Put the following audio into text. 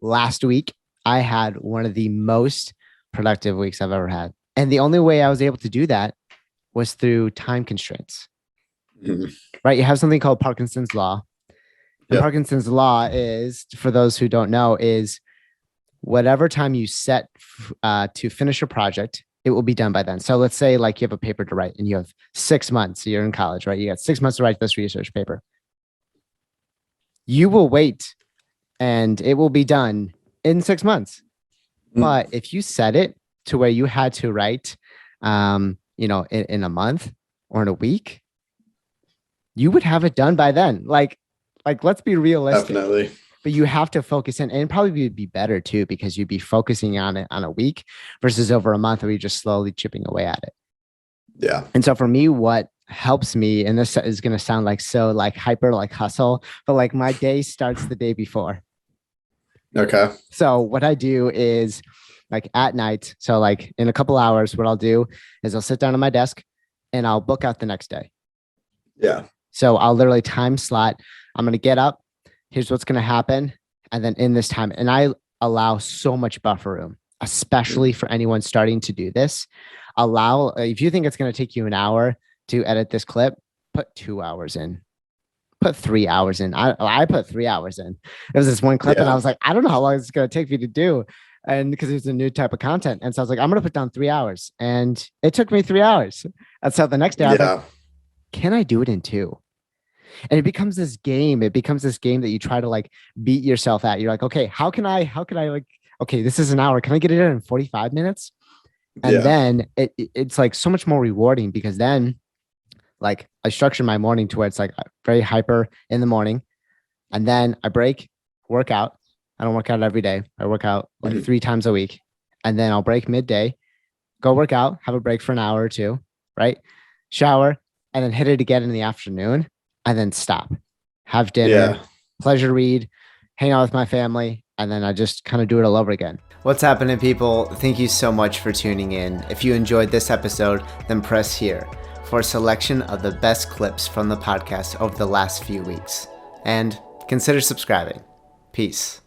last week, I had one of the most productive weeks I've ever had. And the only way I was able to do that was through time constraints, right? You have something called Parkinson's law. And Parkinson's law is, for those who don't know, is whatever time you set to finish a project, it will be done by then. So let's say like you have a paper to write and you have 6 months, so you're in college, right? You got 6 months to write this research paper. You will wait and it will be done in 6 months. But if you set it to where you had to write, in a month or in a week, you would have it done by then. Like, let's be realistic. Definitely. But you have to focus in, and it probably would be better too, because you'd be focusing on it on a week versus over a month where you're just slowly chipping away at it. Yeah. And so for me, what helps me, and this is going to sound like so like hyper, like hustle, but like my day starts the day before. Okay. So what I do is like at night. So like in a couple hours, what I'll do is I'll sit down at my desk and I'll book out the next day. Yeah. So I'll literally time slot. I'm going to get up. Here's what's going to happen. And then in this time, and I allow so much buffer room, especially for anyone starting to do this. If you think it's going to take you an hour to edit this clip, put 2 hours in, put 3 hours in. I put 3 hours in. There was this one clip and I was like, I don't know how long it's going to take me to do. And because it's a new type of content. And so I was like, I'm going to put down 3 hours, and it took me 3 hours. And so the next day I was like, can I do it in 2? And it becomes this game. It becomes this game that you try to like beat yourself at. You're like, okay, how can I like, okay, this is an hour. Can I get it in 45 minutes? And then it's like so much more rewarding, because then like I structure my morning to where it's like very hyper in the morning. And then I break, work out. I don't work out every day. I work out like 3 times a week. And then I'll break midday, go work out, have a break for an hour or 2, right? Shower, and then hit it again in the afternoon. And then stop, have dinner, pleasure read, hang out with my family, and then I just kind of do it all over again. What's happening, people? Thank you so much for tuning in. If you enjoyed this episode, then press here for a selection of the best clips from the podcast over the last few weeks. And consider subscribing. Peace.